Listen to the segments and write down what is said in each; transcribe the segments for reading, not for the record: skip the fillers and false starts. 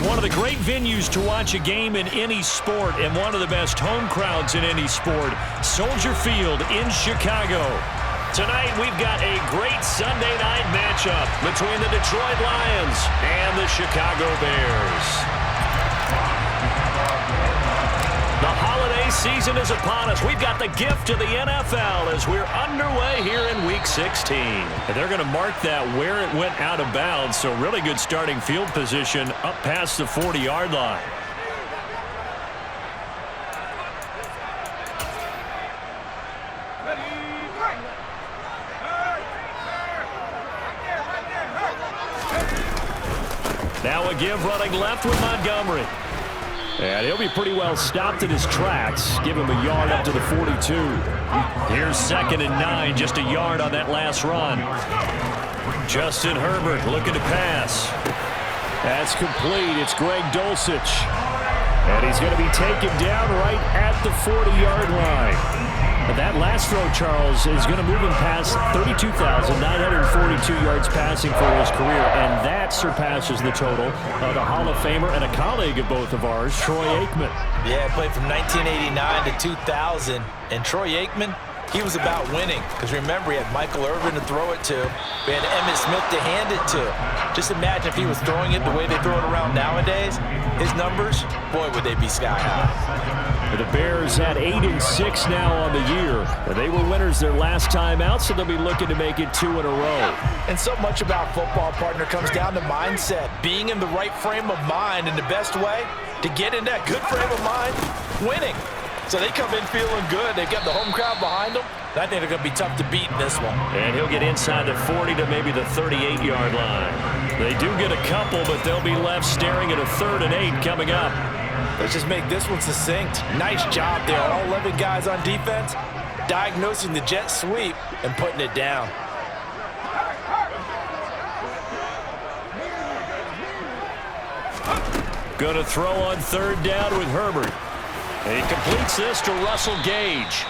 one of the great venues to watch a game in any sport and one of the best home crowds in any sport. Soldier Field in Chicago. Tonight, we've got a great Sunday night matchup between the Detroit Lions and the Chicago Bears. The holiday season is upon us. We've got the gift of the NFL as we're underway here in Week 16. And they're going to mark that where it went out of bounds, so really good starting field position up past the 40-yard line. Now a give running left with Montgomery. And he'll be pretty well stopped in his tracks. Give him a yard up to the 42. Here's 2nd and 9, just a yard on that last run. Justin Herbert looking to pass. That's complete. It's Greg Dulcich. And he's going to be taken down right at the 40-yard line. But that last throw, Charles, is going to move him past 32,942 yards passing for his career, and that surpasses the total of the Hall of Famer and a colleague of both of ours, Troy Aikman. Yeah, played from 1989 to 2000, and Troy Aikman, he was about winning, because remember, he had Michael Irvin to throw it to, we had Emmitt Smith to hand it to. Just imagine if he was throwing it the way they throw it around nowadays, his numbers, boy, would they be sky high. The Bears at 8-6 now on the year. They were winners their last time out, so they'll be looking to make it 2 in a row. And so much about football, partner, comes down to mindset. Being in the right frame of mind, and the best way to get in that good frame of mind, winning. So they come in feeling good. They've got the home crowd behind them. I think they're going to be tough to beat in this one. And he'll get inside the 40 to maybe the 38-yard line. They do get a couple, but they'll be left staring at a 3rd and 8 coming up. Let's just make this one succinct. Nice job there. All 11 guys on defense diagnosing the jet sweep and putting it down. Going to throw on 3rd down with Herbert. And he completes this to Russell Gage.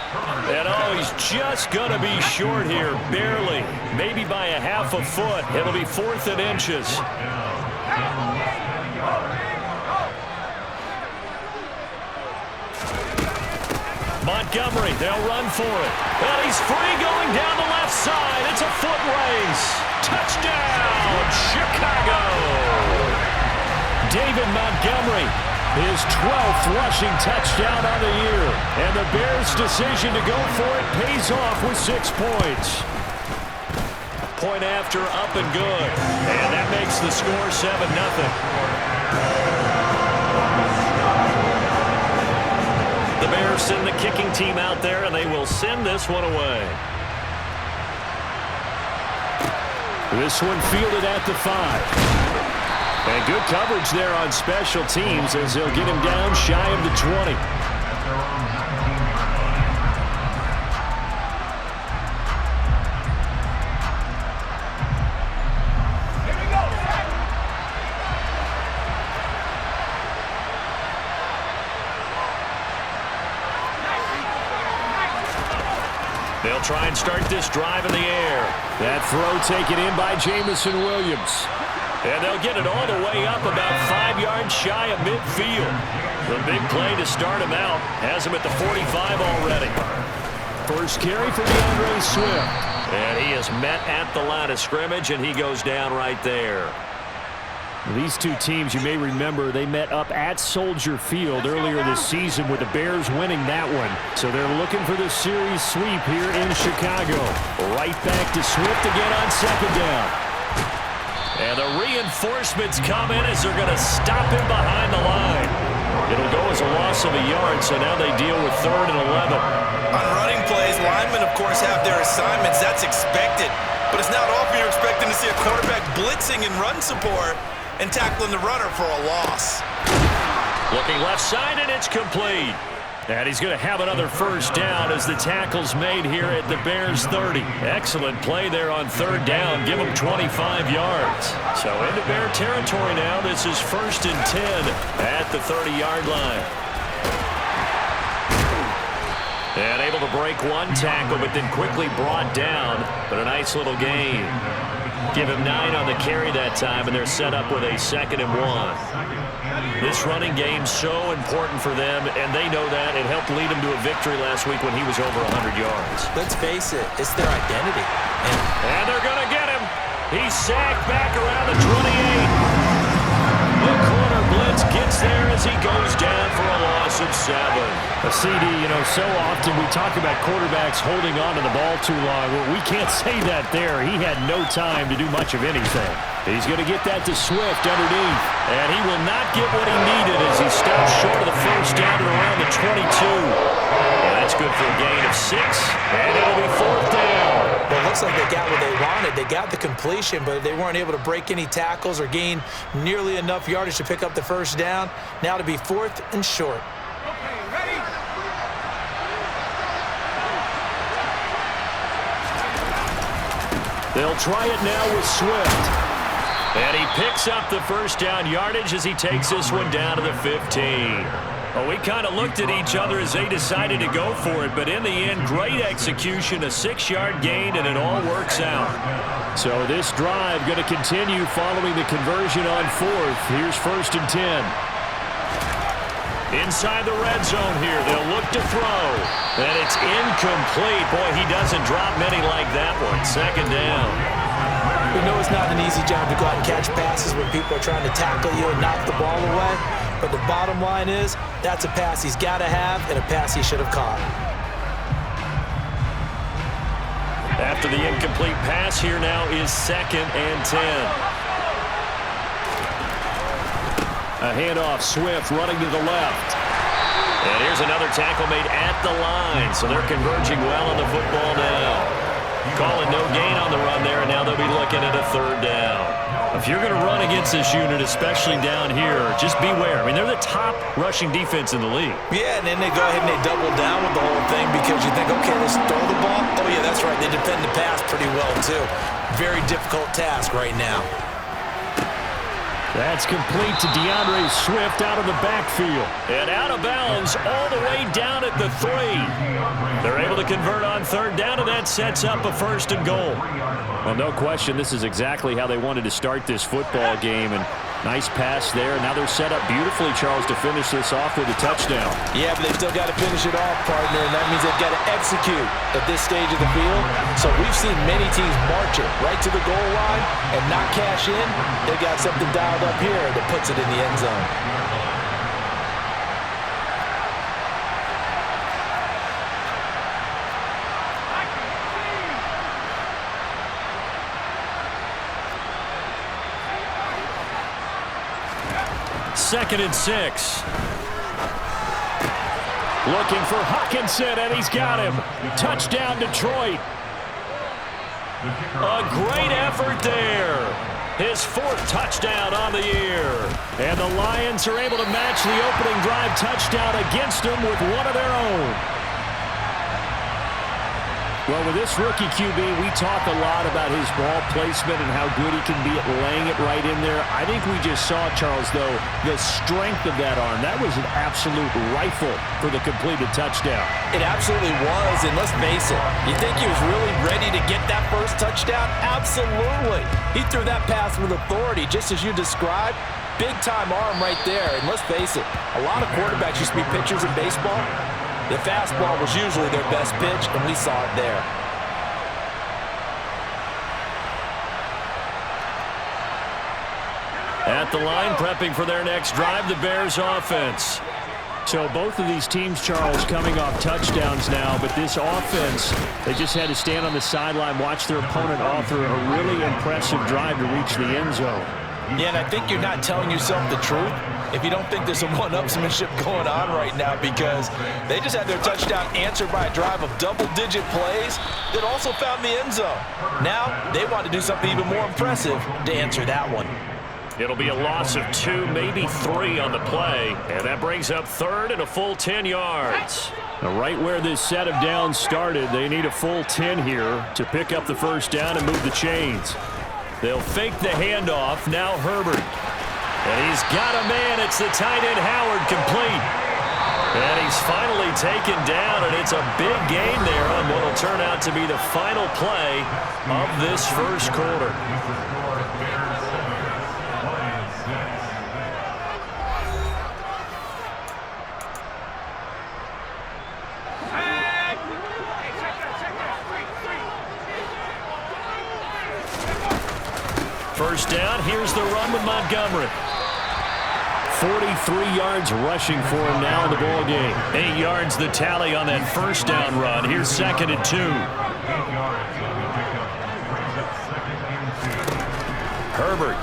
And he's just going to be short here, barely. Maybe by a half a foot. It'll be 4th and inches. Montgomery, they'll run for it. And he's free going down the left side. It's a foot race. Touchdown, Chicago. David Montgomery, his 12th rushing touchdown on the year. And the Bears' decision to go for it pays off with 6 points. Point after, up and good. And that makes the score 7-0. The Bears send the kicking team out there, and they will send this one away. This one fielded at the 5. And good coverage there on special teams as they'll get him down shy of the 20. They'll try and start this drive in the air. That throw taken in by Jamison Williams. And they'll get it all the way up about 5 yards shy of midfield. The big play to start him out has him at the 45 already. First carry for DeAndre Swift. And he is met at the line of scrimmage, and he goes down right there. These two teams, you may remember, they met up at Soldier Field earlier this season with the Bears winning that one. So they're looking for the series sweep here in Chicago. Right back to Swift again on 2nd down. And the reinforcements come in as they're going to stop him behind the line. It'll go as a loss of a yard, so now they deal with 3rd and 11. On running plays, linemen, of course, have their assignments. That's expected. But it's not often you're expecting to see a quarterback blitzing in run support and tackling the runner for a loss. Looking left side, and it's complete. And he's going to have another first down as the tackle's made here at the Bears 30. Excellent play there on 3rd down. Give him 25 yards. So into Bear territory now. This is 1st and 10 at the 30-yard line. And able to break one tackle, but then quickly brought down. But a nice little gain. Give him 9 on the carry that time, and they're set up with a 2nd and 1. This running game's so important for them, and they know that. It helped lead him to a victory last week when he was over 100 yards. Let's face it, it's their identity. And they're going to get him. He's sacked back around the 28. The corner blitz gets there as he goes down for a loss of 7. A CD, you know, so often we talk about quarterbacks holding on to the ball too long. Well, we can't say that there. He had no time to do much of anything. He's going to get that to Swift underneath. And he will not get what he needed as he stops short of the first down at around the 22. And that's good for a gain of 6. And it'll be 4th down. Well, it looks like they got what they wanted. They got the completion, but they weren't able to break any tackles or gain nearly enough yardage to pick up the first down. Now to be 4th and short. They'll try it now with Swift. And he picks up the first down yardage as he takes this one down to the 15. Well, we kind of looked at each other as they decided to go for it, but in the end, great execution, a 6-yard gain, and it all works out. So this drive going to continue following the conversion on 4th. Here's 1st and 10. Inside the red zone here, they'll look to throw. And it's incomplete. Boy, he doesn't drop many like that one. 2nd down. We know it's not an easy job to go out and catch passes when people are trying to tackle you and knock the ball away. But the bottom line is, that's a pass he's got to have and a pass he should have caught. After the incomplete pass, here now is 2nd and 10. A handoff, Swift running to the left. And here's another tackle made at the line. So they're converging well on the football now. Calling no gain on the run there, and now they'll be looking at a 3rd down. If you're going to run against this unit, especially down here, just beware. I mean, they're the top rushing defense in the league. Yeah, and then they go ahead and they double down with the whole thing because you think, okay, let's throw the ball. Oh, yeah, that's right. They defend the pass pretty well, too. Very difficult task right now. That's complete to DeAndre Swift out of the backfield. And out of bounds all the way down at the 3. They're able to convert on 3rd down, and that sets up a 1st and goal. Well, no question, this is exactly how they wanted to start this football game. And nice pass there. Now they're set up beautifully, Charles, to finish this off with a touchdown. Yeah, but they've still got to finish it off, partner, and that means they've got to execute at this stage of the field. So we've seen many teams march it right to the goal line and not cash in. They've got something dialed up here that puts it in the end zone. Second and 6. Looking for Hawkinson, and he's got him. Touchdown, Detroit. A great effort there. His 4th touchdown on the year. And the Lions are able to match the opening drive touchdown against them with one of their own. Well, with this rookie QB, we talk a lot about his ball placement and how good he can be at laying it right in there. I think we just saw, Charles, though, the strength of that arm. That was an absolute rifle for the completed touchdown. It absolutely was, and let's face it, you think he was really ready to get that first touchdown? Absolutely. He threw that pass with authority, just as you described. Big-time arm right there, and let's face it, a lot of quarterbacks used to be pitchers in baseball. The fastball was usually their best pitch, and we saw it there. At the line, prepping for their next drive, the Bears offense. So both of these teams, Charles, coming off touchdowns now, but this offense, they just had to stand on the sideline, watch their opponent author a really impressive drive to reach the end zone. Yeah, and I think you're not telling yourself the truth if you don't think there's some one-upsmanship going on right now, because they just had their touchdown answered by a drive of double-digit plays that also found the end zone. Now they want to do something even more impressive to answer that one. It'll be a loss of 2, maybe 3 on the play, and that brings up 3rd and a full 10 yards. Now, right where this set of downs started, they need a full 10 here to pick up the first down and move the chains. They'll fake the handoff. Now Herbert. And he's got a man. It's the tight end Howard, complete. And he's finally taken down, and it's a big gain there on what will turn out to be the final play of this first quarter. First down, here's the run with Montgomery. 43 yards rushing for him now in the ball game. 8 yards the tally on that first down run. Here's 2nd and 2. Herbert.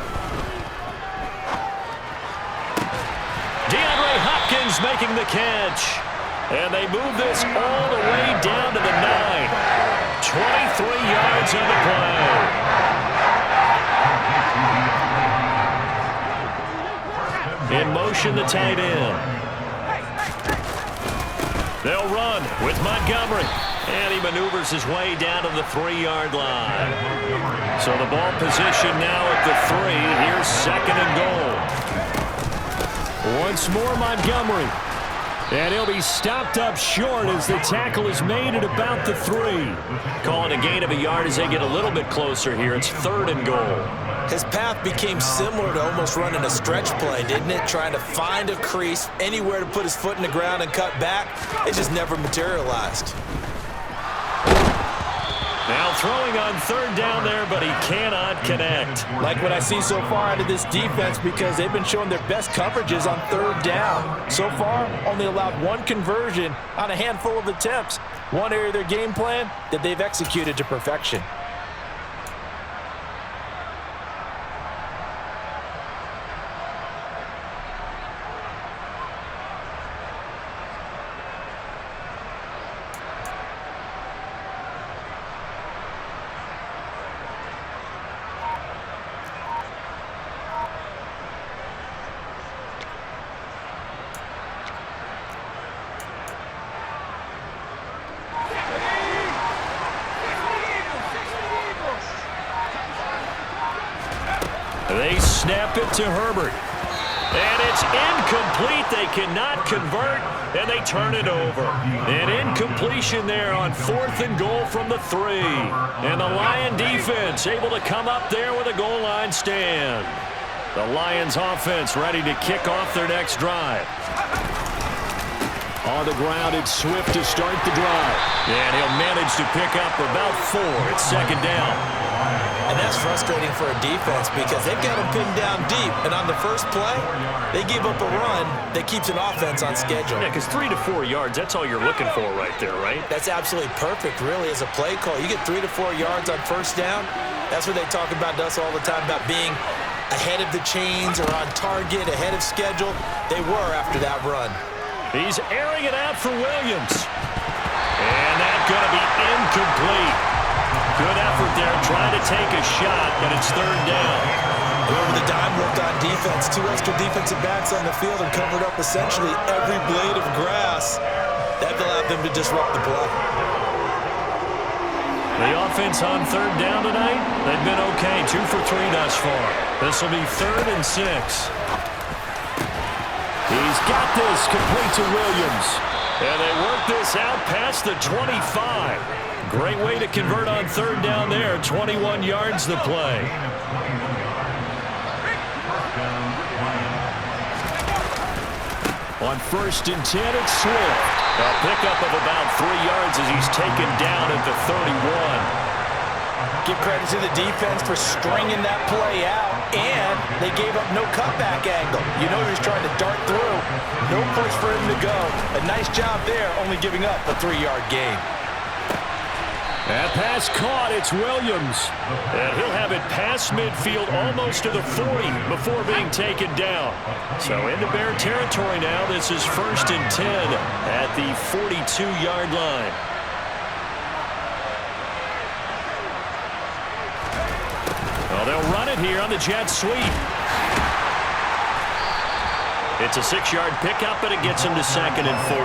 DeAndre Hopkins making the catch. And they move this all the way down to the 9. 23 yards on the play. In motion, the tight end. They'll run with Montgomery. And he maneuvers his way down to the 3-yard line. So the ball position now at the 3. Here's 2nd and goal. Once more, Montgomery. And he'll be stopped up short as the tackle is made at about the 3. Calling a gain of a yard as they get a little bit closer here. It's 3rd and goal. His path became similar to almost running a stretch play, didn't it? Trying to find a crease, anywhere to put his foot in the ground and cut back. It just never materialized. Now throwing on 3rd down there, but he cannot connect. Like what I see so far out of this defense, because they've been showing their best coverages on 3rd down. So far, only allowed 1 conversion on a handful of attempts. One area of their game plan that they've executed to perfection. They snap it to Herbert. And it's incomplete. They cannot convert, and they turn it over. An incompletion there on 4th and goal from the 3. And the Lion defense able to come up there with a goal line stand. The Lions offense ready to kick off their next drive. On the ground, it's Swift to start the drive. And he'll manage to pick up about 4. It's 2nd down. And that's frustrating for a defense because they've got them pinned down deep. And on the first play, they give up a run that keeps an offense on schedule. Yeah, because 3 to 4 yards, that's all you're looking for right there, right? That's absolutely perfect, really, as a play call. You get 3 to 4 yards on first down. That's what they talk about to us all the time, about being ahead of the chains or on target, ahead of schedule. They were after that run. He's airing it out for Williams. And that's going to be incomplete. Good effort there, trying to take a shot, but it's 3rd down. Whoever the dime worked on defense, 2 extra defensive backs on the field and covered up essentially every blade of grass. That allowed them to disrupt the play. The offense on 3rd down tonight, they've been okay, 2 for 3 thus far. This will be 3rd and 6. He's got this complete to Williams. And they work this out past the 25. Great way to convert on 3rd down there. 21 yards the play. On 1st and 10, it's Swift. A pickup of about 3 yards as he's taken down at the 31. Give credit to the defense for stringing that play out, and they gave up no cutback angle. You know he was trying to dart through. No place for him to go. A nice job there, only giving up a 3-yard gain. That pass caught. It's Williams. And he'll have it past midfield almost to the 40 before being taken down. So into Bear territory now. This is 1st and 10 at the 42-yard line. Well, they'll run it here on the jet sweep. It's a 6-yard pickup, but it gets him to 2nd and 4.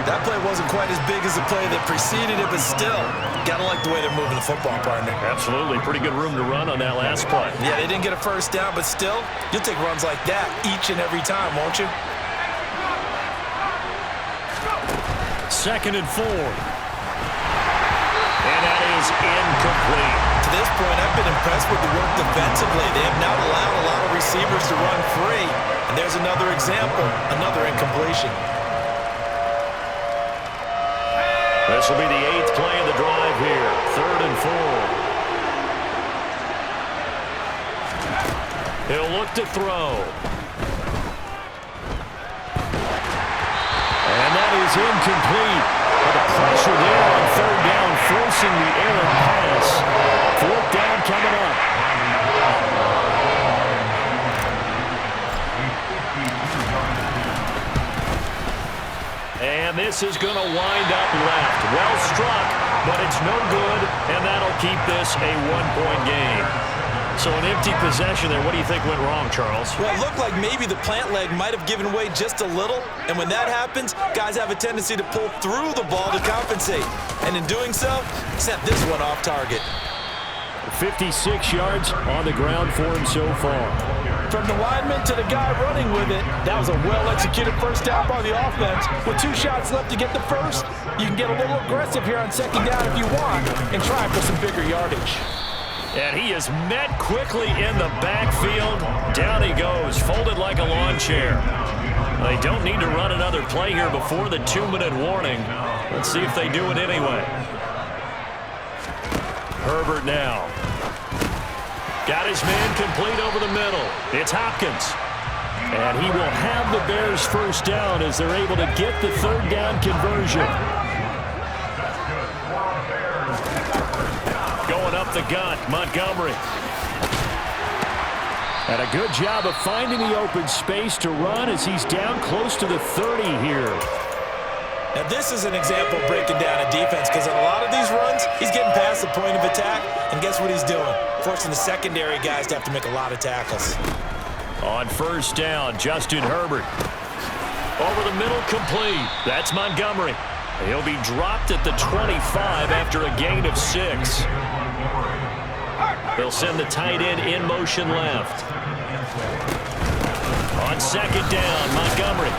That play wasn't quite as big as the play that preceded it, but still, gotta like the way they're moving the football, partner. Absolutely. Pretty good room to run on that last play. Yeah, they didn't get a first down, but still, you'll take runs like that each and every time, won't you? 2nd and 4. And that is incomplete. To this point, I've been impressed with the work defensively. They have not allowed a lot of receivers to run free. And there's another example, another incompletion. This will be the 8th play of the drive here. 3rd and 4. He'll look to throw. And that is incomplete. But the pressure there on 3rd down, forcing the errant pass. 4th down coming up. And this is going to wind up left. Well struck, but it's no good, and that'll keep this a 1-point game. So an empty possession there. What do you think went wrong, Charles? Well, it looked like maybe the plant leg might have given way just a little, and when that happens, guys have a tendency to pull through the ball to compensate. And in doing so, sent this one off target. 56 yards on the ground for him so far. From the lineman to the guy running with it, that was a well-executed first down by the offense. With 2 shots left to get the first, you can get a little aggressive here on 2nd down if you want and try for some bigger yardage. And he is met quickly in the backfield. Down he goes, folded like a lawn chair. They don't need to run another play here before the 2-minute warning. Let's see if they do it anyway. Herbert now. Got his man complete over the middle. It's Hopkins. And he will have the Bears first down as they're able to get the 3rd down conversion. Going up the gut, Montgomery. And a good job of finding the open space to run as he's down close to the 30 here. Now, this is an example of breaking down a defense because on a lot of these runs, he's getting past the point of attack, and guess what he's doing? Forcing the secondary guys to have to make a lot of tackles. On 1st down, Justin Herbert. Over the middle, complete. That's Montgomery. He'll be dropped at the 25 after a gain of 6. They'll send the tight end in motion left. On 2nd down, Montgomery.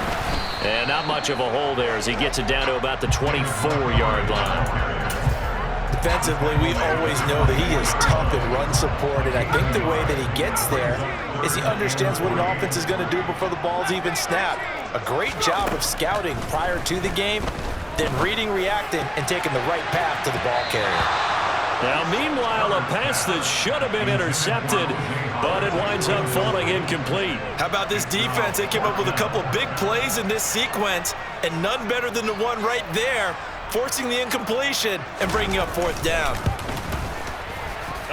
And not much of a hole there as he gets it down to about the 24-yard line. Defensively, we always know that he is tough in run support, and I think the way that he gets there is he understands what an offense is going to do before the ball's even snapped. A great job of scouting prior to the game, then reading, reacting, and taking the right path to the ball carrier. Now, meanwhile, a pass that should have been intercepted, but it winds up falling incomplete. How about this defense? They came up with a couple of big plays in this sequence, and none better than the one right there, forcing the incompletion and bringing up 4th down.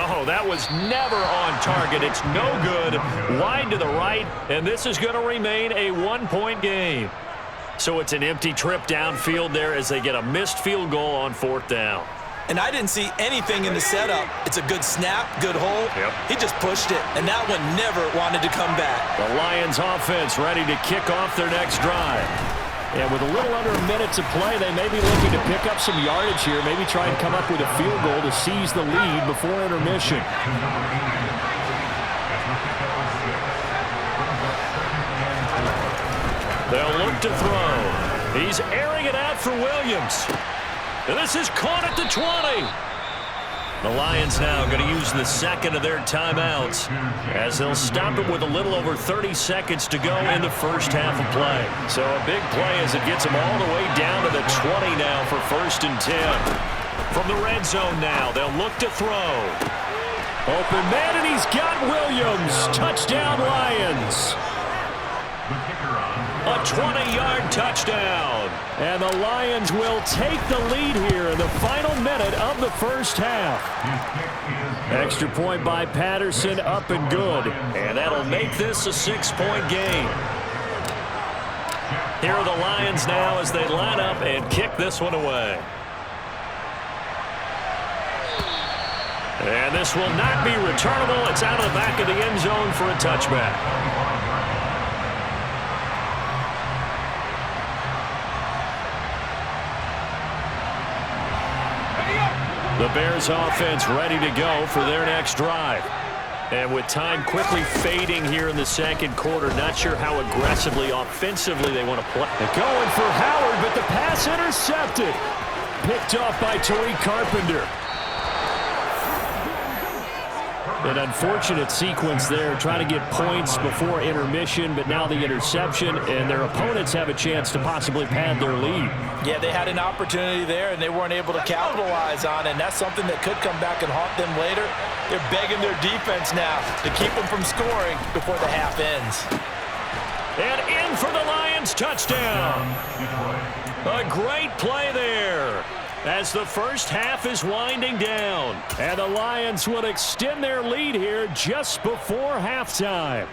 Oh, that was never on target. It's no good. Wide to the right, and this is going to remain a 1-point game. So it's an empty trip downfield there as they get a missed field goal on 4th down. And I didn't see anything in the setup. It's a good snap, good hole. Yep. He just pushed it, and that one never wanted to come back. The Lions offense ready to kick off their next drive. And with a little under a minute to play, they may be looking to pick up some yardage here, maybe try and come up with a field goal to seize the lead before intermission. They'll look to throw. He's airing it out for Williams. And this is caught at the 20. The Lions now going to use the 2nd of their timeouts as they'll stop it with a little over 30 seconds to go in the first half of play. So a big play as it gets them all the way down to the 20 now for 1st and 10. From the red zone now, they'll look to throw. Open man, and he's got Williams. Touchdown, Lions. A 20-yard touchdown. And the Lions will take the lead here in the final minute of the first half. Extra point by Patterson, up and good. And that'll make this a 6-point game. Here are the Lions now as they line up and kick this one away. And this will not be returnable. It's out of the back of the end zone for a touchback. The Bears offense ready to go for their next drive. And with time quickly fading here in the second quarter, not sure how aggressively, offensively they want to play. They're going for Howard, but the pass intercepted. Picked off by Tariq Carpenter. An unfortunate sequence there, trying to get points before intermission, but now the interception, and their opponents have a chance to possibly pad their lead. Yeah, they had an opportunity there, and they weren't able to capitalize on it, and that's something that could come back and haunt them later. They're begging their defense now to keep them from scoring before the half ends. And in for the Lions, touchdown. A great play there as the first half is winding down. And the Lions will extend their lead here just before halftime.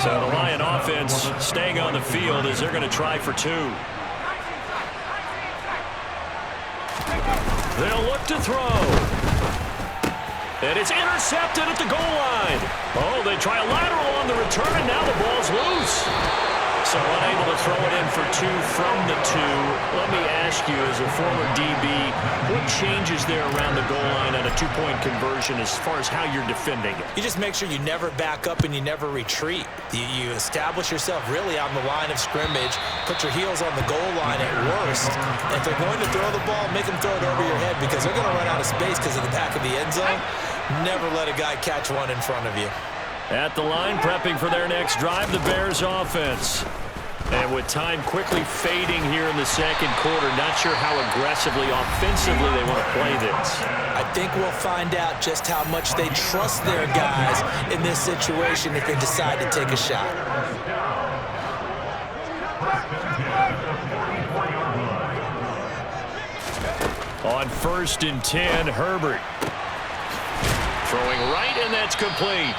So the Lion offense staying on the field as they're going to try for two. They'll look to throw. And it's intercepted at the goal line. Oh, they try a lateral on the return, and now the ball's loose. So unable to throw it in for two from the two. Let me ask you, as a former DB, what changes there around the goal line on a two-point conversion as far as how you're defending it? You just make sure you never back up and you never retreat. You establish yourself really on the line of scrimmage, put your heels on the goal line at worst. And if they're going to throw the ball, make them throw it over your head because they're going to run out of space because of the back of the end zone. Never let a guy catch one in front of you. At the line, prepping for their next drive, the Bears offense. And with time quickly fading here in the second quarter, not sure how aggressively, offensively they want to play this. I think we'll find out just how much they trust their guys in this situation if they decide to take a shot. On 1st and 10, Herbert. Throwing right, and that's complete.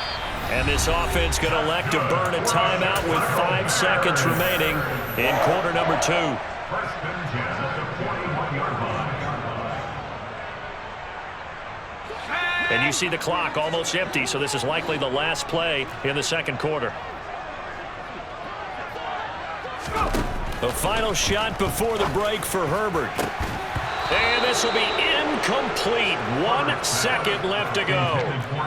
And this offense going to elect to burn a timeout with 5 seconds remaining in quarter number 2. And you see the clock almost empty, so this is likely the last play in the second quarter. The final shot before the break for Herbert. And this will be incomplete. 1 second left to go.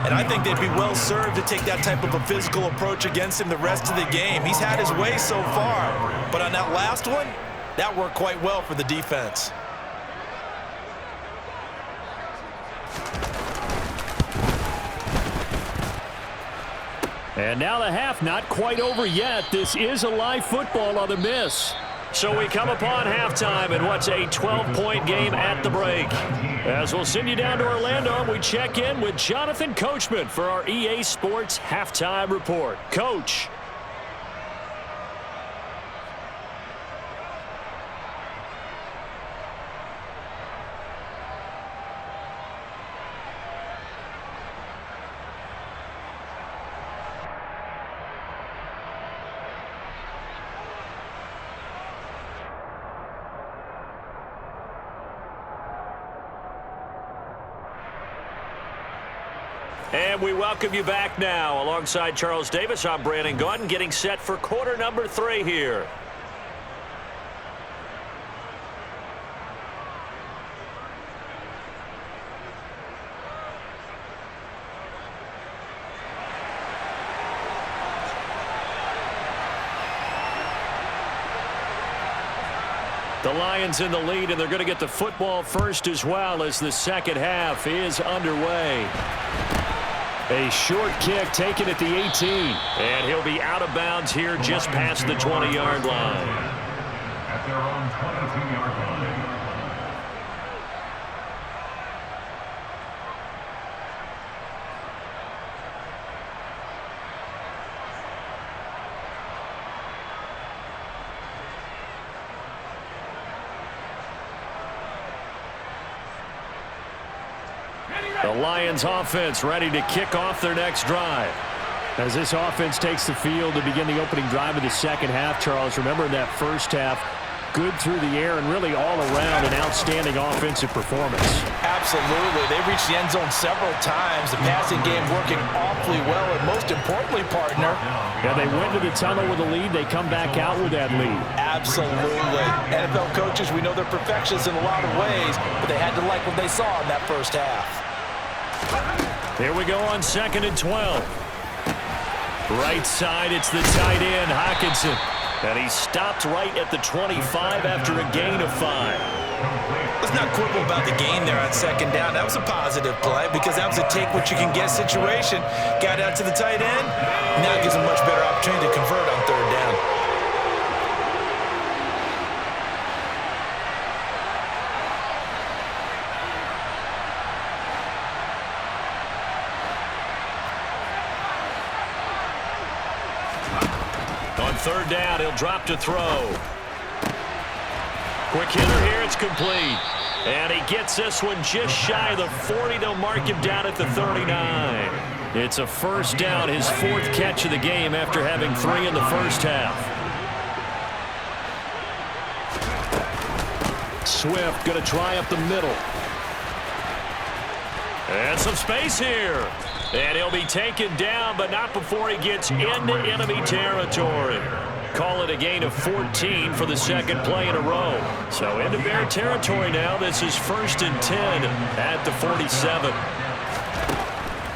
And I think they'd be well served to take that type of a physical approach against him the rest of the game. He's had his way so far. But on that last one, that worked quite well for the defense. And now the half not quite over yet. This is a live football on the miss. So we come upon halftime in what's a 12-point game at the break. As we'll send you down to Orlando, we check in with Jonathan Coachman for our EA Sports Halftime Report. Coach. And we welcome you back now. Alongside Charles Davis, I'm Brandon Gaudin, getting set for quarter number 3 here. The Lions in the lead, and they're going to get the football first as well as the second half is underway. A short kick taken at the 18. And he'll be out of bounds here just past the 20-yard line. At their own 22-yard line. The Lions offense ready to kick off their next drive. As this offense takes the field to begin the opening drive of the second half, Charles, remember in that first half, good through the air and really all around an outstanding offensive performance. Absolutely. They reached the end zone several times. The passing game working awfully well, and most importantly, partner. Yeah, they went to the tunnel with a lead. They come back out with that lead. Absolutely. NFL coaches, we know they're perfectionists in a lot of ways, but they had to like what they saw in that first half. Here we go on 2nd and 12. Right side, it's the tight end, Hockenson. And he stopped right at the 25 after a gain of 5. Let's not quibble about the gain there on 2nd down. That was a positive play because that was a take-what-you-can-get situation. Got out to the tight end. Now it gives him a much better opportunity to convert on 3rd down. On 3rd down, he'll drop to throw. Quick hitter here, it's complete. And he gets this one just shy of the 40. They'll mark him down at the 39. It's a 1st down, his 4th catch of the game after having 3 in the first half. Swift going to try up the middle. And some space here. And he'll be taken down, but not before he gets into enemy territory. Call it a gain of 14 for the 2nd play in a row. So into Bear territory now. This is 1st and 10 at the 47.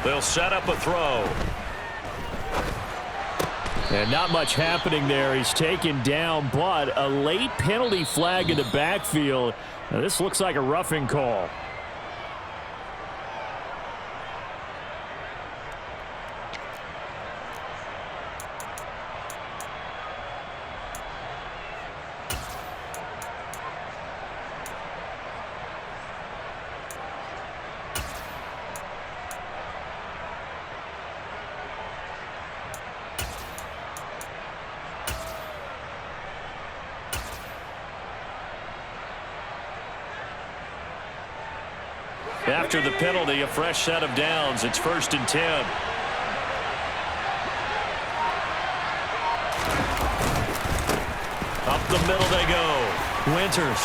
They'll set up a throw. And not much happening there. He's taken down, but a late penalty flag in the backfield. Now, this looks like a roughing call. After the penalty, a fresh set of downs. It's 1st and 10. Up the middle they go. Winters.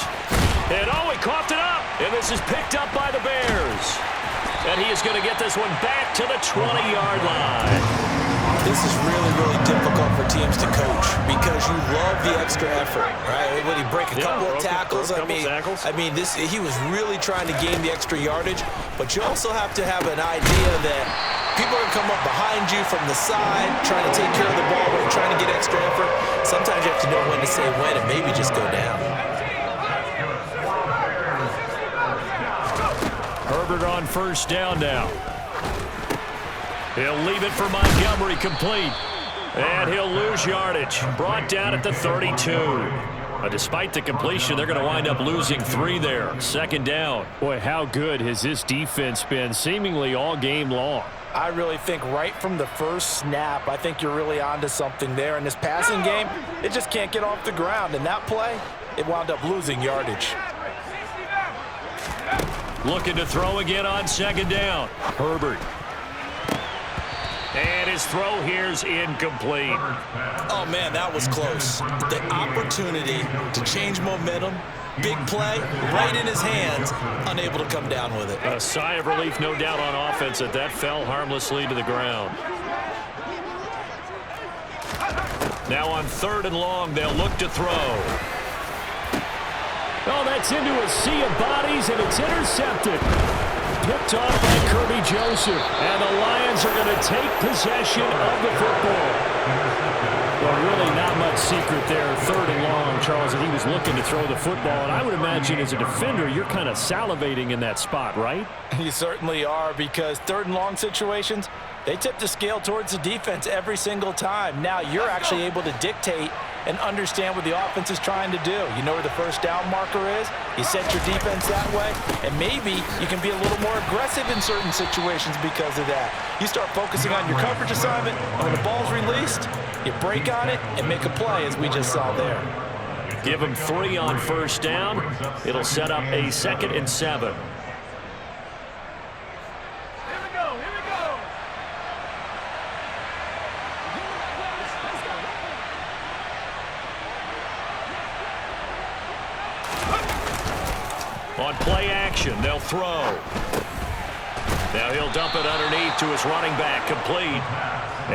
And he coughed it up. And this is picked up by the Bears. And he is going to get this one back to the 20-yard line. This is really, really difficult for teams to coach because you love the extra effort, right? When he break a couple of tackles, I mean, he was really trying to gain the extra yardage, but you also have to have an idea that people are going to come up behind you from the side, trying to take care of the ball, but trying to get extra effort. Sometimes you have to know when to say when and maybe just go down. Herbert on 1st down now. He'll leave it for Montgomery, complete. And he'll lose yardage. Brought down at the 32. Despite the completion, they're going to wind up losing 3 there. 2nd down. Boy, how good has this defense been seemingly all game long? I really think right from the first snap, I think you're really onto something there. In this passing game, it just can't get off the ground. In that play, it wound up losing yardage. Looking to throw again on 2nd down. Herbert. And his throw here's incomplete. Oh, man, that was close. The opportunity to change momentum, big play, right in his hands, unable to come down with it. A sigh of relief, no doubt, on offense that fell harmlessly to the ground. Now on 3rd and long, they'll look to throw. Oh, that's into a sea of bodies, and it's intercepted. Picked off by Kirby Joseph. And the Lions are going to take possession of the football. Well, really not much secret there. 3rd and long, Charles, and he was looking to throw the football. And I would imagine as a defender, you're kind of salivating in that spot, right? You certainly are, because 3rd and long situations, they tip the scale towards the defense every single time. Now you're actually able to dictate and understand what the offense is trying to do. You know where the 1st down marker is. You set your defense that way, and maybe you can be a little more aggressive in certain situations because of that. You start focusing on your coverage assignment, and when the ball's released, you break on it and make a play, as we just saw there. Give him 3 on 1st down. It'll set up a 2nd and 7. On play action, they'll throw. Now he'll dump it underneath to his running back, complete.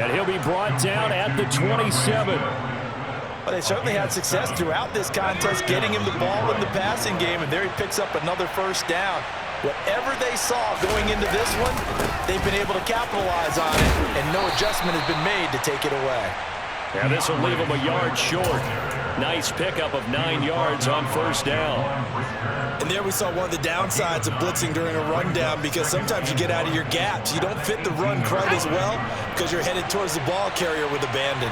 And he'll be brought down at the 27. Well, they certainly had success throughout this contest, getting him the ball in the passing game, and there he picks up another 1st down. Whatever they saw going into this one, they've been able to capitalize on it, and no adjustment has been made to take it away. Yeah, this will leave them a yard short. Nice pickup of 9 yards on first down. And there we saw one of the downsides of blitzing during a rundown, because sometimes you get out of your gaps. You don't fit the run quite as well because you're headed towards the ball carrier with abandon.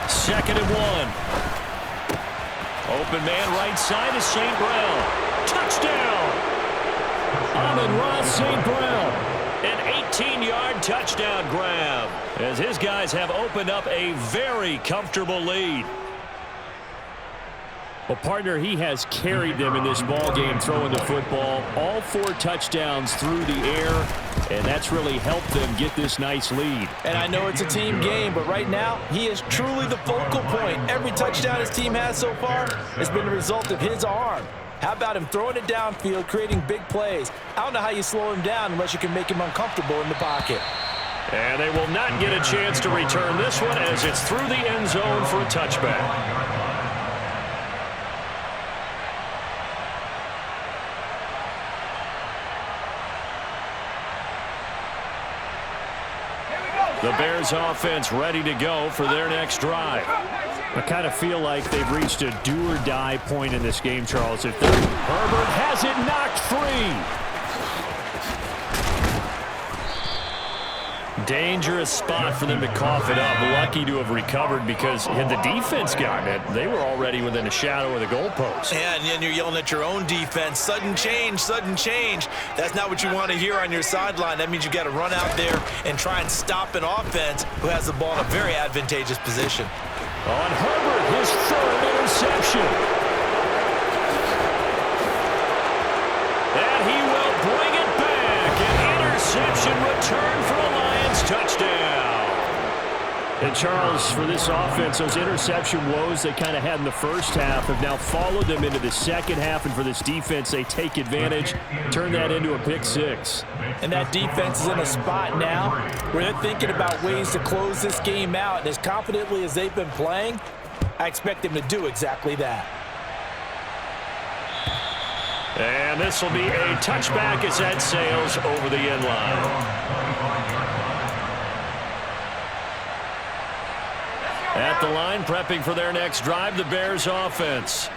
Second and 1. Open man right side is St. Brown. Touchdown! Amon-Ra St. Brown. An 18-yard touchdown grab as his guys have opened up a very comfortable lead. Well, partner, he has carried them in this ball game throwing the football. All 4 touchdowns through the air, and that's really helped them get this nice lead. And I know it's a team game, but right now, he is truly the focal point. Every touchdown his team has so far has been the result of his arm. How about him throwing it downfield, creating big plays? I don't know how you slow him down unless you can make him uncomfortable in the pocket. And they will not get a chance to return this one as it's through the end zone for a touchback. The Bears offense ready to go for their next drive. I kind of feel like they've reached a do-or-die point in this game, Charles. If Herbert has it knocked free. Dangerous spot for them to cough it up. Lucky to have recovered, because had the defense gotten it, they were already within a shadow of the goalpost. Yeah, and you're yelling at your own defense. Sudden change, sudden change. That's not what you want to hear on your sideline. That means you got to run out there and try and stop an offense who has the ball in a very advantageous position. On Herbert, his 3rd interception. And he will bring it back. An interception return for a Lions touchdown. And Charles, for this offense, those interception woes they kind of had in the first half have now followed them into the second half, and for this defense, they take advantage, turn that into a pick 6. And that defense is in a spot now where they're thinking about ways to close this game out, and as confidently as they've been playing, I expect them to do exactly that. And this will be a touchback as that sails over the end line. At the line, prepping for their next drive, the Bears offense.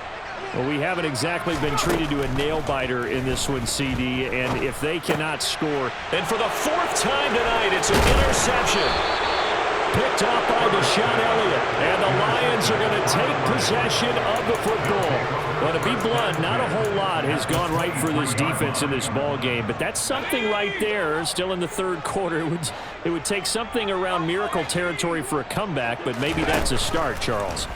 Well, we haven't exactly been treated to a nail-biter in this one, CD, and if they cannot score. And for the 4th time tonight, it's an interception. Picked off by Deshaun Elliott, and the Lions are going to take possession of the football. Well, to be blunt, not a whole lot has gone right for this defense in this ball game, but that's something right there. Still in the 3rd quarter, it would take something around miracle territory for a comeback, but maybe that's a start, Charles.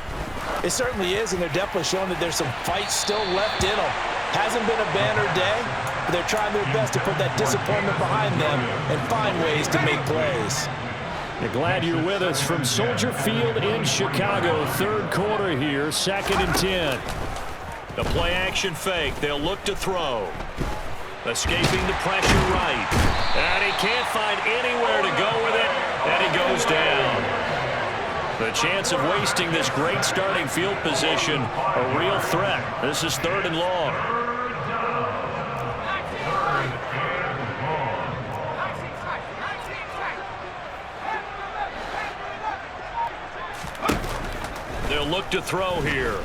It certainly is, and they're definitely showing that there's some fight still left in them. Hasn't been a banner day, but they're trying their best to put that disappointment behind them and find ways to make plays. You're glad you're with us from Soldier Field in Chicago. 3rd quarter here, 2nd and 10. The play action fake. They'll look to throw. Escaping the pressure right. And he can't find anywhere to go with it, and he goes down. The chance of wasting this great starting field position, a real threat. This is 3rd and long. They'll look to throw here.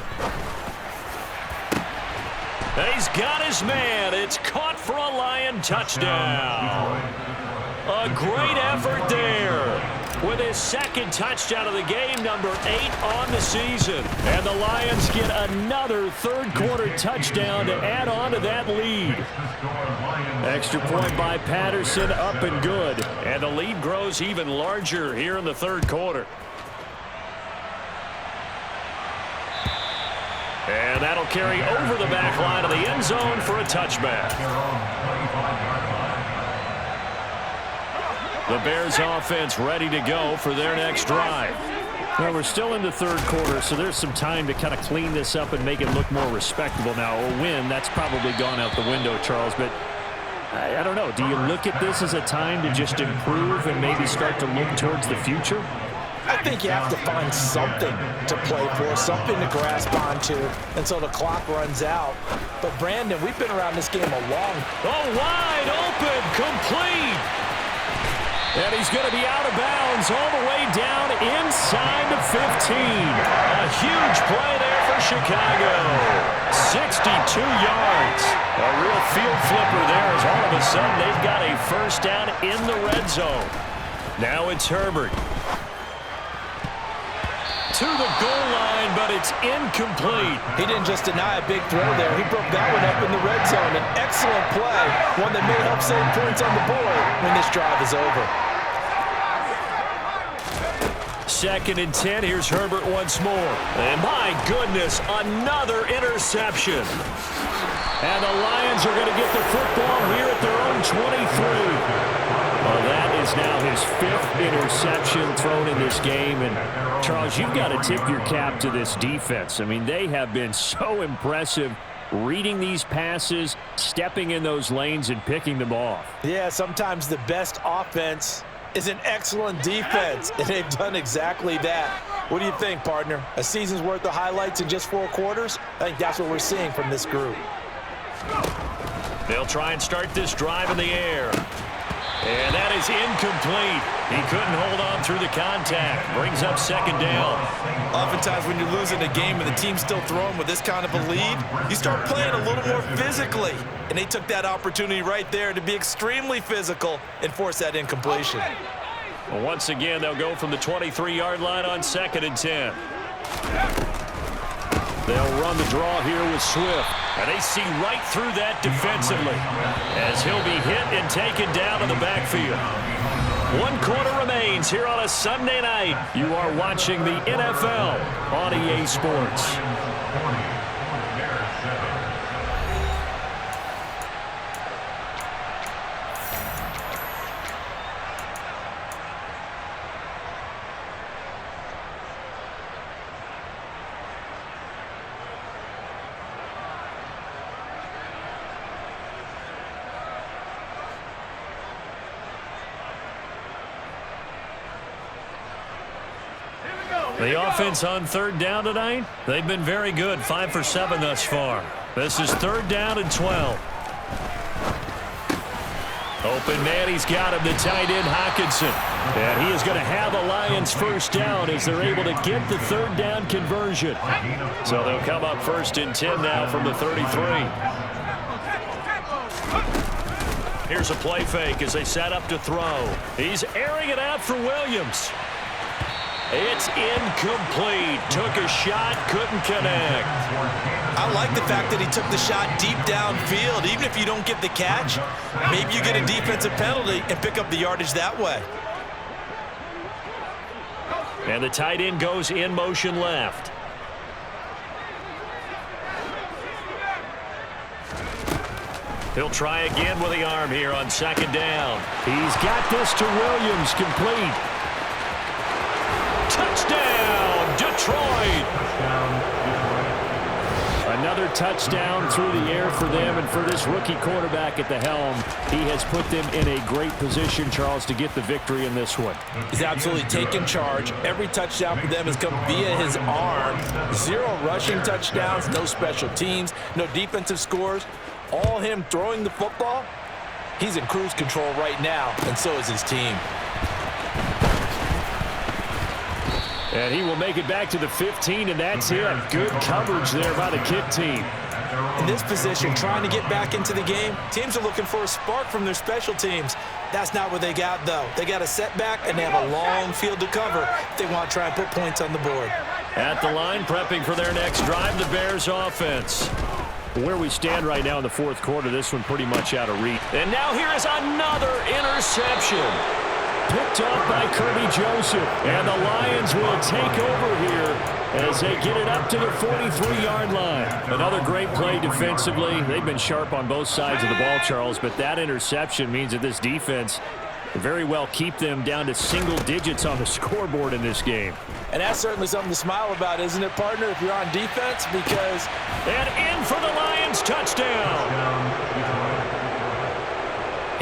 And he's got his man. It's caught for a Lion touchdown. A great effort there with his 2nd touchdown of the game, number 8 on the season. And the Lions get another 3rd quarter touchdown to add on to that lead. Extra point by Patterson, up and good. And the lead grows even larger here in the 3rd quarter. And that'll carry over the back line of the end zone for a touchback. The Bears offense ready to go for their next drive. Well, we're still in the 3rd quarter, so there's some time to kind of clean this up and make it look more respectable. Now, a win, that's probably gone out the window, Charles, but I don't know. Do you look at this as a time to just improve and maybe start to look towards the future? I think you have to find something to play for, something to grasp onto until the clock runs out. But, Brandon, we've been around this game a long time. Oh, wide open, complete. And he's going to be out of bounds all the way down inside the 15. A huge play there for Chicago. 62 yards. A real field flipper there as all of a sudden they've got a first down in the red zone. Now it's Herbert. To the goal line, but it's incomplete. He didn't just deny a big throw there. He broke that one up in the red zone. An excellent play, one that may help save points on the board when this drive is over. 2nd and 10. Here's Herbert once more. And my goodness, another interception. And the Lions are going to get the football here at their own 23. Well, that is now his 5th interception thrown in this game. And, Charles, you've got to tip your cap to this defense. I mean, they have been so impressive reading these passes, stepping in those lanes, and picking them off. Yeah, sometimes the best offense is an excellent defense, and they've done exactly that. What do you think, partner? A season's worth of highlights in just 4 quarters? I think that's what we're seeing from this group. They'll try and start this drive in the air. And that is incomplete. He couldn't hold on through the contact. Brings up 2nd down. Oftentimes when you're losing a game and the team's still throwing with this kind of a lead, you start playing a little more physically. And they took that opportunity right there to be extremely physical and force that incompletion. Well, once again, they'll go from the 23-yard line on 2nd and 10. They'll run the draw here with Swift. And they see right through that defensively as he'll be hit and taken down in the backfield. 1 quarter remains here on a Sunday night. You are watching the NFL on EA Sports. The offense on 3rd down tonight, they've been very good, 5 for 7 thus far. This is 3rd down and 12. Open man, he's got him, the tight end Hockenson. And he is going to have the Lions first down as they're able to get the 3rd down conversion. So they'll come up 1st and 10 now from the 33. Here's a play fake as they set up to throw. He's airing it out for Williams. It's incomplete. Took a shot, couldn't connect. I like the fact that he took the shot deep downfield. Even if you don't get the catch, maybe you get a defensive penalty and pick up the yardage that way. And the tight end goes in motion left. He'll try again with the arm here on 2nd down. He's got this to Williams, complete. Touchdown, Detroit! Another touchdown through the air for them, and for this rookie quarterback at the helm, he has put them in a great position, Charles, to get the victory in this one. He's absolutely taken charge. Every touchdown for them has come via his arm. 0 rushing touchdowns, no special teams, no defensive scores. All him throwing the football. He's in cruise control right now, and so is his team. And he will make it back to the 15, and that's it. Good coverage there by the kick team. In this position, trying to get back into the game, teams are looking for a spark from their special teams. That's not what they got, though. They got a setback, and they have a long field to cover if they want to try and put points on the board. At the line, prepping for their next drive, the Bears offense. Where we stand right now in the 4th quarter, this one pretty much out of reach. And now here is another interception. Picked off by Kirby Joseph. And the Lions will take over here as they get it up to the 43-yard line. Another great play defensively. They've been sharp on both sides of the ball, Charles, but that interception means that this defense very well keep them down to single digits on the scoreboard in this game. And that's certainly something to smile about, isn't it, partner, if you're on defense? Because... And in for the Lions touchdown.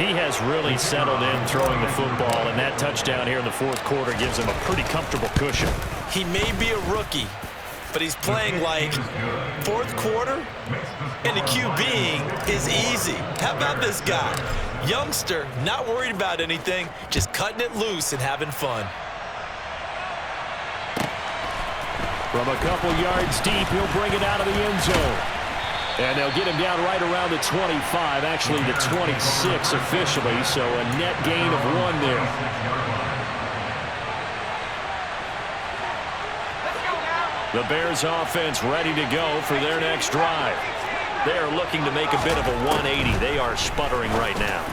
He has really settled in throwing the football, and that touchdown here in the fourth quarter gives him a pretty comfortable cushion. He may be a rookie, but he's playing like fourth quarter, and the QBing is easy. How about this guy? Youngster, not worried about anything, just cutting it loose and having fun. From a couple yards deep, he'll bring it out of the end zone. And they'll get him down right around the 25, actually the 26 officially, so a net gain of 1 there. The Bears offense ready to go for their next drive. They are looking to make a bit of a 180. They are sputtering right now.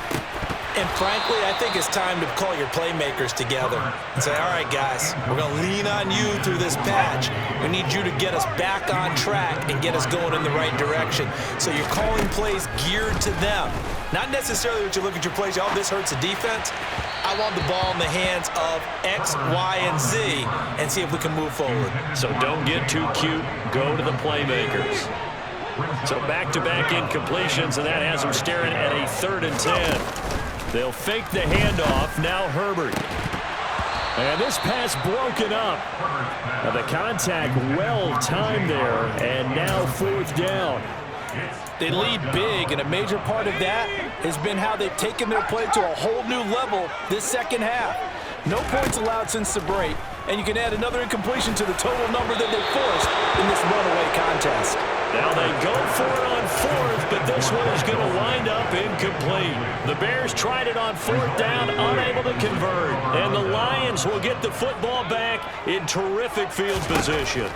And frankly, I think it's time to call your playmakers together and say, all right, guys, we're going to lean on you through this patch. We need you to get us back on track and get us going in the right direction. So you're calling plays geared to them. Not necessarily that you look at your plays, oh, this hurts the defense. I want the ball in the hands of X, Y, and Z and see if we can move forward. So don't get too cute. Go to the playmakers. So back-to-back incompletions, and that has them staring at a 3rd and 10. They'll fake the handoff. Now Herbert. And this pass broken up. Now the contact well timed there, and now 4th down. They lead big, and a major part of that has been how they've taken their play to a whole new level this second half. No points allowed since the break, and you can add another incompletion to the total number that they forced in this runaway contest. Now they go for it on 4th, but this one is going to wind up incomplete. The Bears tried it on 4th down, unable to convert. And the Lions will get the football back in terrific field position.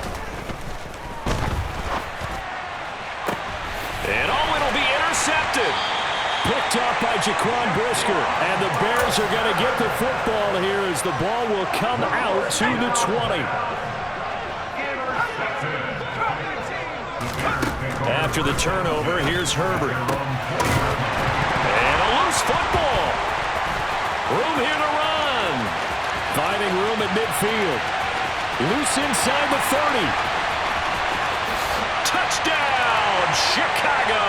And it'll be intercepted. Picked up by Jaquan Brisker. And the Bears are going to get the football here as the ball will come out to the 20. After the turnover, here's Herbert. And a loose football. Room here to run. Finding room at midfield. Loose inside the 30. Touchdown, Chicago.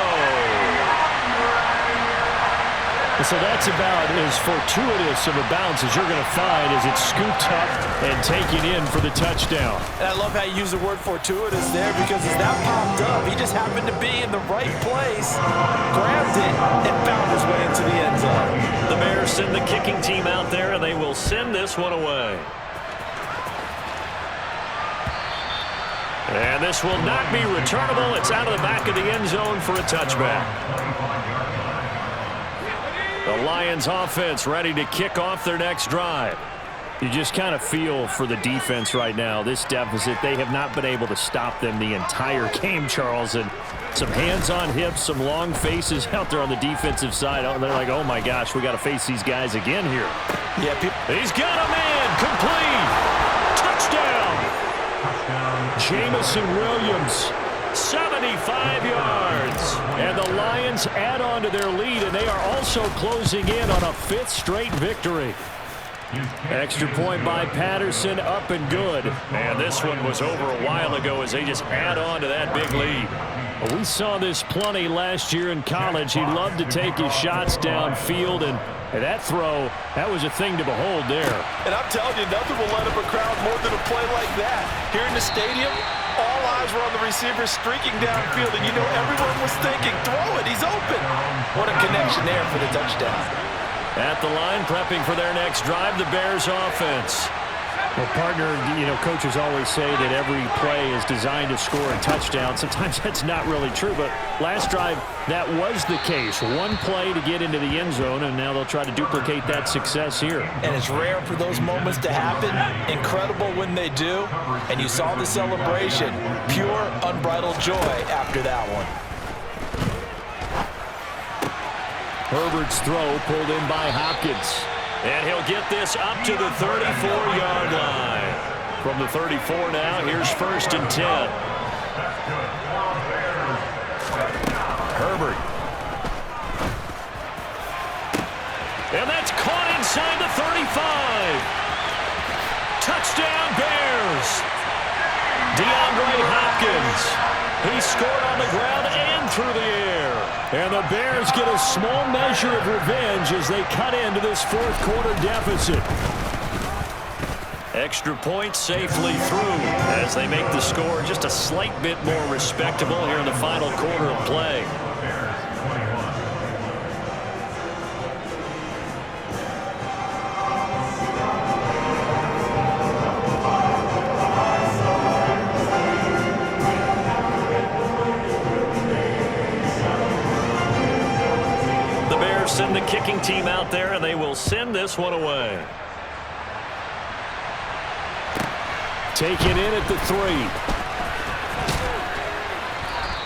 So that's about as fortuitous of a bounce as you're going to find as it's scooped up and taken in for the touchdown. And I love how you use the word fortuitous there because as that popped up, he just happened to be in the right place, grabbed it, and found his way into the end zone. The Bears send the kicking team out there, and they will send this one away. And this will not be returnable. It's out of the back of the end zone for a touchback. The Lions offense ready to kick off their next drive. You just kind of feel for the defense right now. This deficit, they have not been able to stop them the entire game, Charles. And some hands on hips, some long faces out there on the defensive side. Oh, they're like, oh my gosh, we got to face these guys again here. Yeah, he's got a man. Complete. Touchdown. Jamison Williams. 75 yards. And the Lions add on to their lead, and they are also closing in on a 5th straight victory. Extra point by Patterson, up and good. Man, this one was over a while ago as they just add on to that big lead. Well, we saw this plenty last year in college. He loved to take his shots downfield, and that throw, that was a thing to behold there. And I'm telling you, nothing will light up a crowd more than a play like that. Here in the stadium, all eyes were on the receiver streaking downfield, and you know everyone was thinking, throw it, he's open. What a connection there for the touchdown. At the line, prepping for their next drive, the Bears offense. Well, partner, you know, coaches always say that every play is designed to score a touchdown. Sometimes that's not really true, but last drive, that was the case. One play to get into the end zone, and now they'll try to duplicate that success here. And it's rare for those moments to happen. Incredible when they do. And you saw the celebration. Pure, unbridled joy after that one. Herbert's throw pulled in by Hopkins. And he'll get this up to the 34-yard line. From the 34 now, here's 1st and 10. Herbert. And that's caught inside the 35. Touchdown, Bears. DeAndre Hopkins. He scored on the ground and through the air. And the Bears get a small measure of revenge as they cut into this fourth quarter deficit. Extra point safely through as they make the score just a slight bit more respectable here in the final quarter of play. The Bears send the kicking team out there, and they will send this one away. Taken in at the 3.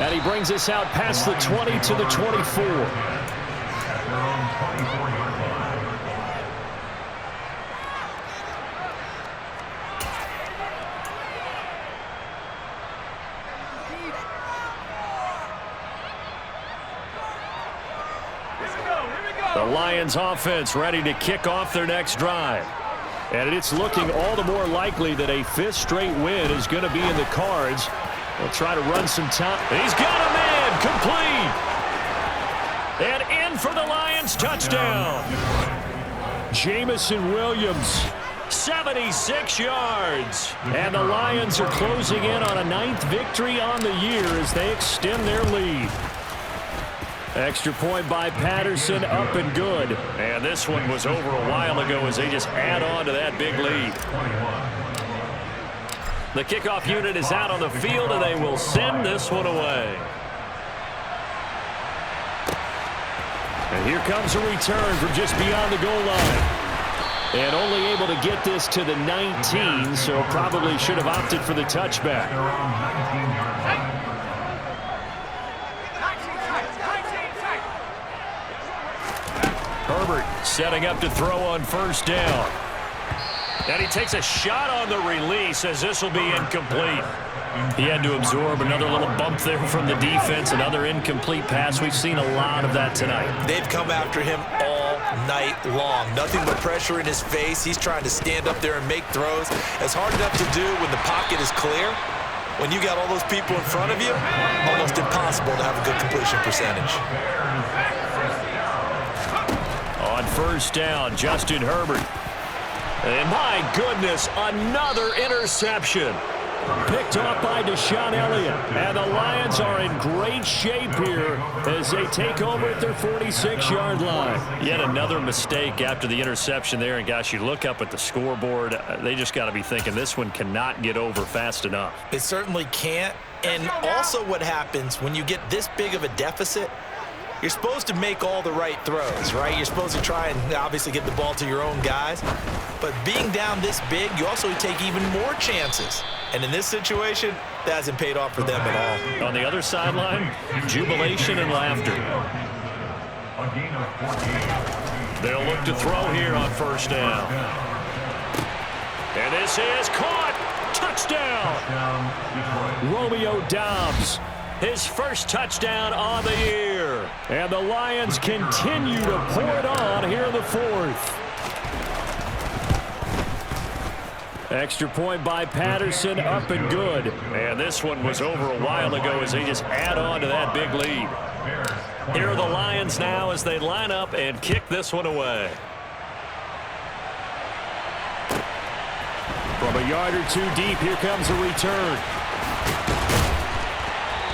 And he brings us out past the 20 to the 24. The Lions offense ready to kick off their next drive. And it's looking all the more likely that a 5th straight win is going to be in the cards. They'll try to run some time. He's got a man complete. And in for the Lions touchdown. Jamison Williams. 76 yards. And the Lions are closing in on a 9th victory on the year as they extend their lead. Extra point by Patterson, up and good. And this one was over a while ago as they just add on to that big lead. The kickoff unit is out on the field, and they will send this one away. And here comes a return from just beyond the goal line. And only able to get this to the 19, so probably should have opted for the touchback. Herbert setting up to throw on first down. And he takes a shot on the release as this will be incomplete. He had to absorb another little bump there from the defense, another incomplete pass. We've seen a lot of that tonight. They've come after him all night long. Nothing but pressure in his face. He's trying to stand up there and make throws. It's hard enough to do when the pocket is clear. When you got all those people in front of you, almost impossible to have a good completion percentage. On first down, Justin Herbert. And my goodness, another interception. Picked off by Deshaun Elliott. And the Lions are in great shape here as they take over at their 46-yard line. Yet another mistake after the interception there. And, gosh, you look up at the scoreboard, they just got to be thinking this one cannot get over fast enough. It certainly can't. And also what happens when you get this big of a deficit, you're supposed to make all the right throws, right? You're supposed to try and obviously get the ball to your own guys. But being down this big, you also take even more chances. And in this situation, that hasn't paid off for them at all. On the other sideline, jubilation and laughter. They'll look to throw here on first down. And this is caught. Touchdown. Romeo Doubs. His first touchdown on the year. And the Lions continue to pour it on here in the fourth. Extra point by Patterson, up and good. And this one was over a while ago as they just add on to that big lead. Here are the Lions now as they line up and kick this one away. From a yard or two deep, here comes a return.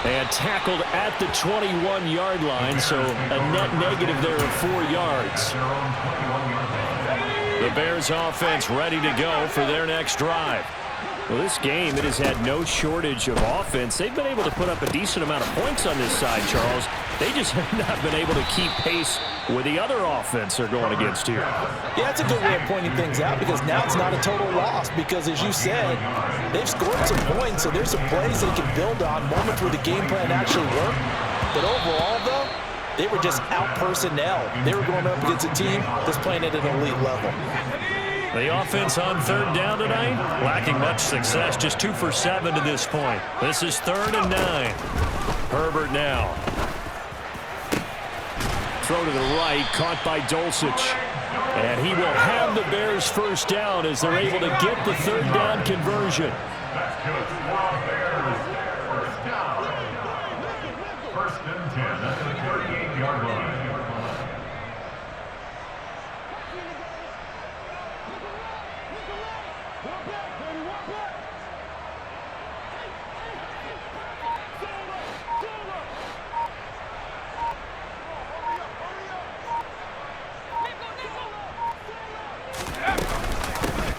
And tackled at the 21-yard line, so a net negative there of 4 yards. The Bears offense ready to go for their next drive. Well, this game, it has had no shortage of offense. They've been able to put up a decent amount of points on this side, Charles. They just have not been able to keep pace with the other offense they're going against here. Yeah, that's a good way of pointing things out because now it's not a total loss because, as you said, they've scored some points, so there's some plays they can build on, moments where the game plan actually worked. But overall, though, they were just out personnel. They were going up against a team that's playing at an elite level. The offense on third down tonight, lacking much success, just 2 for 7 to this point. This is 3rd and 9. Herbert now. Throw to the right, caught by Dulcich. And he will have the Bears first down as they're able to get the third down conversion. First and 10 at the 38.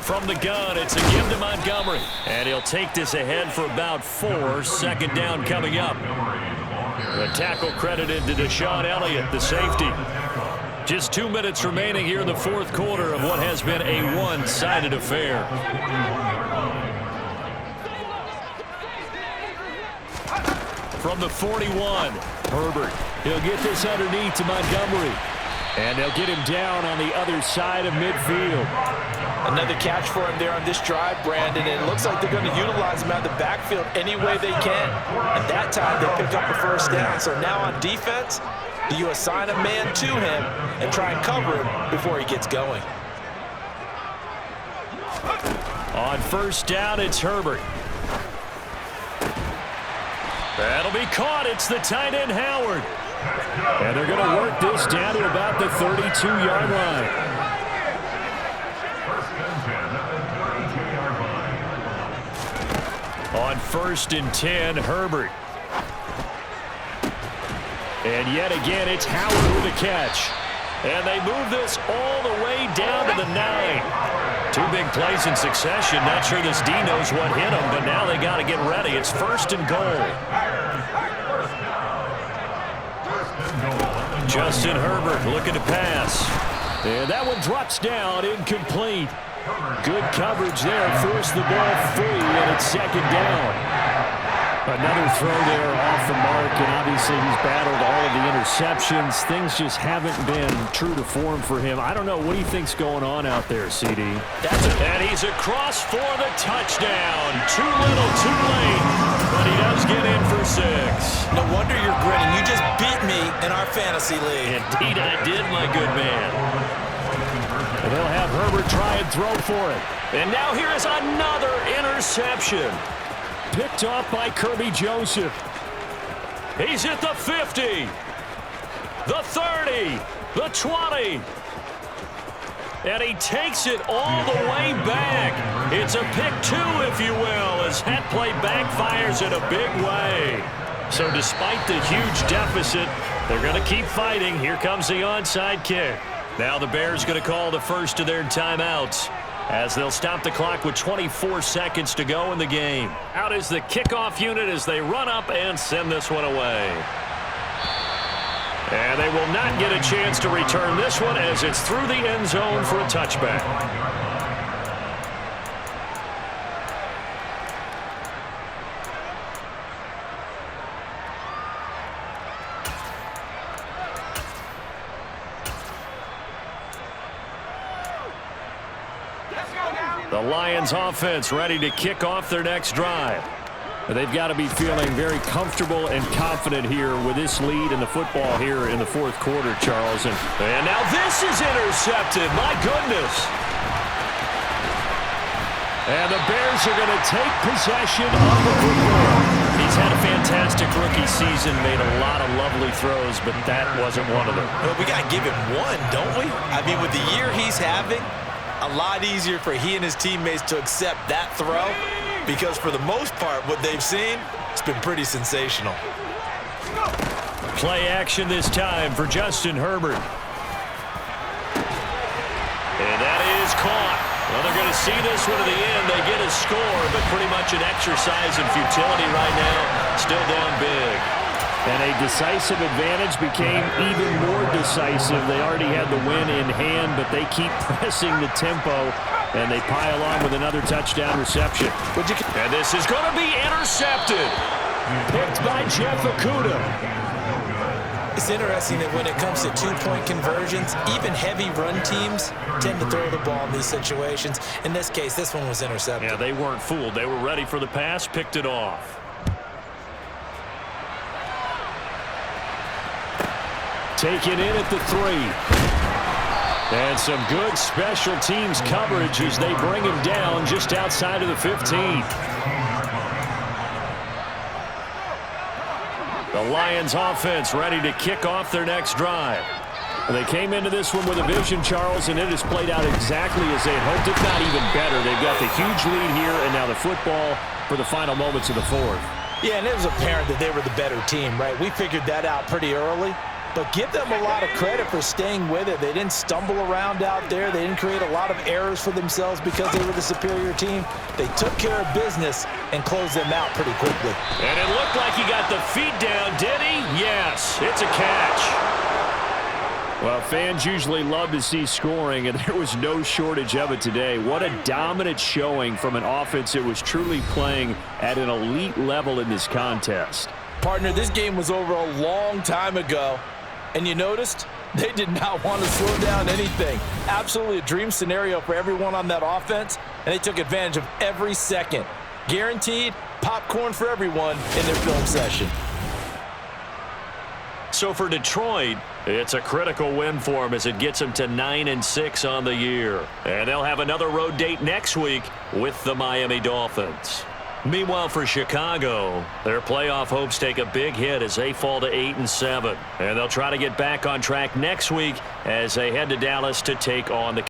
From the gun, it's a give to Montgomery. And he'll take this ahead for about 4. Second down coming up. The tackle credited to Deshaun Elliott, the safety. Just 2 minutes remaining here in the fourth quarter of what has been a one-sided affair. From the 41, Herbert. He'll get this underneath to Montgomery. And they'll get him down on the other side of midfield. Another catch for him there on this drive, Brandon. And it looks like they're going to utilize him out of the backfield any way they can. At that time, they pick up the first down. So now on defense, do you assign a man to him and try and cover him before he gets going? On first down, it's Herbert. That'll be caught. It's the tight end, Howard. And they're going to work this down to about the 32-yard line. On first and 10, Herbert. And yet again, it's Howard with a catch. And they move this all the way down to the 9. 2 big plays in succession. Not sure this D knows what hit them, but now they got to get ready. It's first and goal. Justin Herbert looking to pass. And that one drops down, incomplete. Good coverage there, forced the ball free, and it's second down. Another throw there off the mark, and obviously he's battled all of the interceptions. Things just haven't been true to form for him. I don't know. What do you think's going on out there, CD? And he's across for the touchdown. Too little, too late, but he does get in for 6. No wonder you're grinning. You just beat me in our fantasy league. Indeed I did, my good man. And they'll have Herbert try and throw for it. And now here is another interception. Picked off by Kirby Joseph. He's at the 50, the 30, the 20. And he takes it all the way back. It's a pick 2, if you will, as that play backfires in a big way. So despite the huge deficit, they're going to keep fighting. Here comes the onside kick. Now the Bears going to call the first of their timeouts, as they'll stop the clock with 24 seconds to go in the game. Out is the kickoff unit as they run up and send this one away. And they will not get a chance to return this one as it's through the end zone for a touchback. The Lions offense ready to kick off their next drive. They've got to be feeling very comfortable and confident here with this lead in the football here in the fourth quarter, Charles. And now this is intercepted. My goodness. And the Bears are going to take possession of the football. He's had a fantastic rookie season, made a lot of lovely throws, but that wasn't one of them. Well, we got to give him one, don't we? I mean, with the year he's having, a lot easier for he and his teammates to accept that throw, because for the most part, what they've seen, it's been pretty sensational. Play action this time for Justin Herbert. And that is caught. Well, they're going to see this one to the end. They get a score, but pretty much an exercise in futility right now. Still down big. And a decisive advantage became even more decisive. They already had the win in hand, but they keep pressing the tempo, and they pile on with another touchdown reception. And this is going to be intercepted. Picked by Jeff Okudah. It's interesting that when it comes to two-point conversions, even heavy run teams tend to throw the ball in these situations. In this case, this one was intercepted. Yeah, they weren't fooled. They were ready for the pass, picked it off. Taken in at the 3. And some good special teams coverage as they bring him down just outside of the 15. The Lions offense ready to kick off their next drive. They came into this one with a vision, Charles, and it has played out exactly as they had hoped, if not even better. They've got the huge lead here, and now the football for the final moments of the fourth. Yeah, and it was apparent that they were the better team, right? We figured that out pretty early. But give them a lot of credit for staying with it. They didn't stumble around out there. They didn't create a lot of errors for themselves because they were the superior team. They took care of business and closed them out pretty quickly. And it looked like he got the feet down, did he? Yes, it's a catch. Well, fans usually love to see scoring, and there was no shortage of it today. What a dominant showing from an offense that was truly playing at an elite level in this contest. Partner, this game was over a long time ago, and you noticed they did not want to slow down anything. Absolutely a dream scenario for everyone on that offense, and they took advantage of every second. Guaranteed popcorn for everyone in their film session. So for Detroit, it's a critical win for them as it gets them to 9-6 on the year. And they'll have another road date next week with the Miami Dolphins. Meanwhile, for Chicago, their playoff hopes take a big hit as they fall to 8-7. And they'll try to get back on track next week as they head to Dallas to take on the